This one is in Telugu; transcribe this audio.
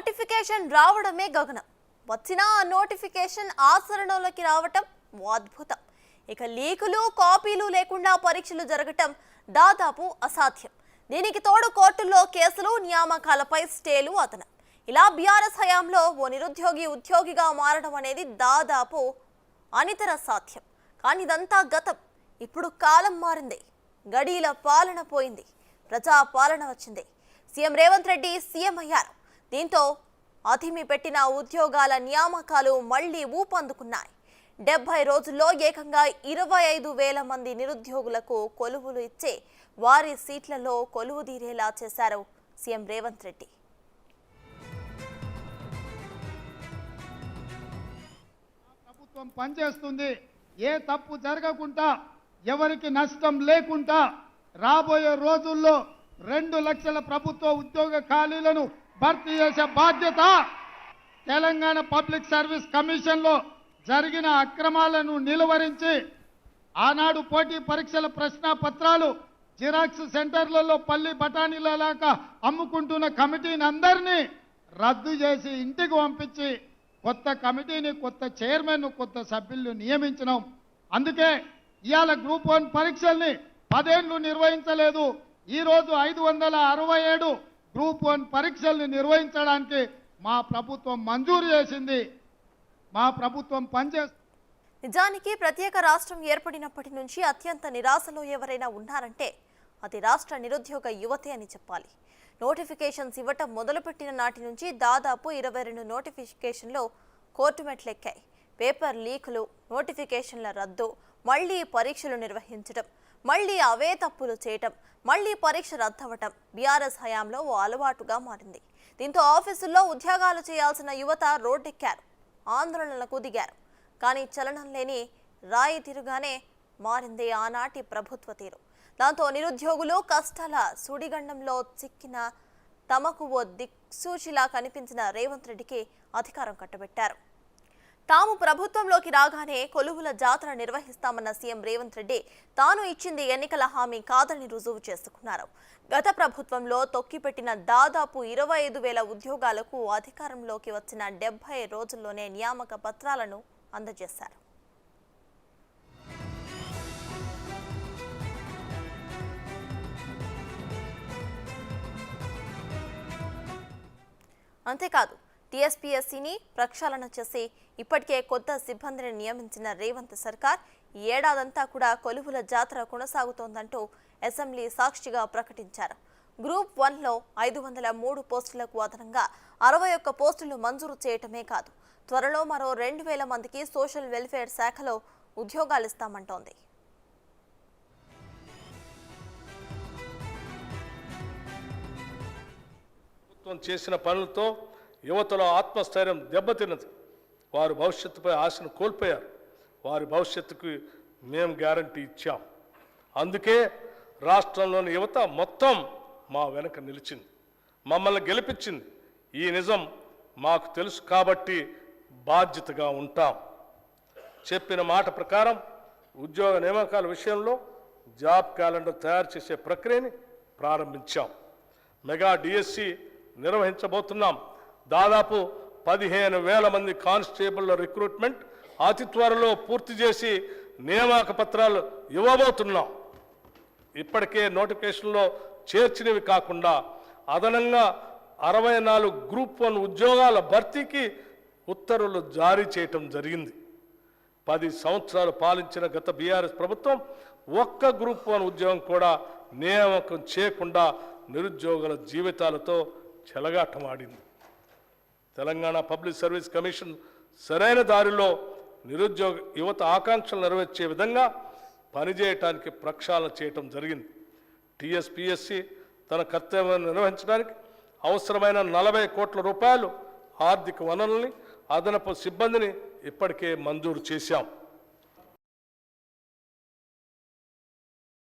నోటిఫికేషన్ రావడమే గగనం. వచ్చిన ఆ నోటిఫికేషన్ ఆచరణలోకి రావటం అద్భుతం. ఇక లీకులు కాపీలు లేకుండా పరీక్షలు జరగటం దాదాపు అసాధ్యం. దీనికి తోడు కోర్టుల్లో కేసులు, నియామకాలపై స్టేలు అదనం. ఇలా బీఆర్ఎస్ హయాంలో ఓ నిరుద్యోగి ఉద్యోగిగా మారడం అనేది దాదాపు అనితర సాధ్యం. కానీ ఇదంతా గతం. ఇప్పుడు కాలం మారింది. గడీల పాలన పోయింది, ప్రజా పాలన వచ్చింది. సీఎం రేవంత్ రెడ్డి సీఎం అయ్యారు. దీంతో అధిమి పెట్టిన ఉద్యోగాల నియామకాలు మళ్లీ ఊపందుకున్నాయి. 70 రోజుల్లో ఏకంగా 25,000 మంది నిరుద్యోగులకు కొలువులు ఇచ్చే వారి సీట్లలో కొలువు తీరేలా చేశారు సీఎం రేవంత్ రెడ్డి. ప్రభుత్వం పనిచేస్తుంది. ఏ తప్పు జరగకుండా, ఎవరికి నష్టం లేకుండా రాబోయే రోజుల్లో 2 లక్షల ప్రభుత్వ ఉద్యోగ ఖాళీలను భర్తీ చేసే బాధ్యత తెలంగాణ పబ్లిక్ సర్వీస్ కమిషన్లో జరిగిన అక్రమాలను నిలువరించి ఆనాడు పోటీ పరీక్షల ప్రశ్న పత్రాలు జిరాక్స్ సెంటర్లలో పల్లి బఠానీలలాగా అమ్ముకుంటున్న కమిటీని అందరినీ రద్దు చేసి ఇంటికి పంపించి కొత్త కమిటీని, కొత్త చైర్మన్, కొత్త సభ్యులను నియమించినాం. అందుకే ఇవాళ గ్రూప్ 1 పరీక్షల్ని 10 ఏళ్లు నిర్వహించలేదు. ఈరోజు 567 గ్రూప్ 1 పరీక్షల్ని నిర్వహించడానికి మా ప్రభుత్వం మంజూరు చేసింది. మా ప్రభుత్వం పనిచేస్తుంది. నిజానికి ప్రత్యేక రాష్ట్రం ఏర్పడినప్పటి నుంచి అత్యంత నిరాశలో ఎవరైనా ఉన్నారంటే అది రాష్ట్ర నిరుద్యోగ యువతే అని చెప్పాలి. నోటిఫికేషన్స్ ఇవ్వటం మొదలుపెట్టిన నాటి నుంచి దాదాపు 22 నోటిఫికేషన్లు కోర్టు మెట్లెక్కాయి. పేపర్ లీకులు, నోటిఫికేషన్ల రద్దు, మళ్లీ పరీక్షలు నిర్వహించడం, మళ్లీ అవే తప్పులు చేయటం, మళ్లీ పరీక్ష రద్దవటం బీఆర్ఎస్ హయాంలో ఓ అలవాటుగా మారింది. దీంతో ఆఫీసుల్లో ఉద్యోగాలు చేయాల్సిన యువత రోడ్డెక్కారు, ఆందోళనలకు దిగారు. కానీ చలనం లేని రాయి తీరుగానే మారింది ఆనాటి ప్రభుత్వ తీరు. దాంతో నిరుద్యోగులు కష్టాల సుడిగండంలో చిక్కిన తమకు ఓ దిక్సూచిలా కనిపించిన రేవంత్ రెడ్డికి అధికారం కట్టబెట్టారు. తాము ప్రభుత్వంలోకి రాగానే కొలువుల జాతర నిర్వహిస్తామన్న సీఎం రేవంత్ రెడ్డి తాను ఇచ్చింది ఎన్నికల హామీ కాదని రుజువు చేసుకున్నారు. గత ప్రభుత్వంలో తొక్కిపెట్టిన దాదాపు 25,000 ఉద్యోగాలకు అధికారంలోకి వచ్చిన 70 రోజుల్లోనే నియామక పత్రాలను అందజేశారు. అంతేకాదు టీఎస్పీఎస్సీని ప్రక్షాళన చేసి ఇప్పటికే కొత్త సిబ్బందిని నియమించిన రేవంత్ సర్కార్ ఈ ఏడాదంతా కూడా కొలువుల జాతర కొనసాగుతోందంటూ అసెంబ్లీ సాక్షిగా ప్రకటించారు. గ్రూప్ 1లో 503 పోస్టులకు అదనంగా 61 పోస్టులు మంజూరు చేయటమే కాదు, త్వరలో మరో 2,000 మందికి సోషల్ వెల్ఫేర్ శాఖలో ఉద్యోగాలిస్తామంటోంది. చేసిన పనులతో యువతలో ఆత్మస్థైర్యం దెబ్బతిన్నది. వారి భవిష్యత్తుపై ఆశను కోల్పోయారు. వారి భవిష్యత్తుకు మేము గ్యారంటీ ఇచ్చాం. అందుకే రాష్ట్రంలోని యువత మొత్తం మా వెనక నిలిచింది, మమ్మల్ని గెలిపించింది. ఈ నిజం మాకు తెలుసు కాబట్టి బాధ్యతగా ఉంటాం. చెప్పిన మాట ప్రకారం ఉద్యోగ నియామకాల విషయంలో జాబ్ క్యాలెండర్ తయారు చేసే ప్రక్రియని ప్రారంభించాం. మెగా డిఎస్సి నిర్వహించబోతున్నాం. దాదాపు 15,000 మంది కానిస్టేబుల్ల రిక్రూట్మెంట్ అతి త్వరలో పూర్తి చేసి నియామక పత్రాలు ఇవ్వబోతున్నాం. ఇప్పటికే నోటిఫికేషన్లో చేర్చినవి కాకుండా అదనంగా 64 గ్రూప్ 1 ఉద్యోగాల భర్తీకి ఉత్తర్వులు జారీ చేయటం జరిగింది. 10 సంవత్సరాలు పాలించిన గత బీఆర్ఎస్ ప్రభుత్వం ఒక్క గ్రూప్ 1 ఉద్యోగం కూడా నియామకం చేయకుండా నిరుద్యోగుల జీవితాలతో చెలగాటమాడింది. తెలంగాణ పబ్లిక్ సర్వీస్ కమిషన్ సరైన దారిలో నిరుద్యోగ యువత ఆకాంక్షలు నెరవేర్చే విధంగా పనిచేయటానికి ప్రక్షాళన చేయటం జరిగింది. టీఎస్పీఎస్సీ తన కర్తవ్యాన్ని నిర్వహించడానికి అవసరమైన 40 కోట్ల రూపాయలు ఆర్థిక వనరుల్ని, అదనపు సిబ్బందిని ఇప్పటికే మంజూరు చేశాం.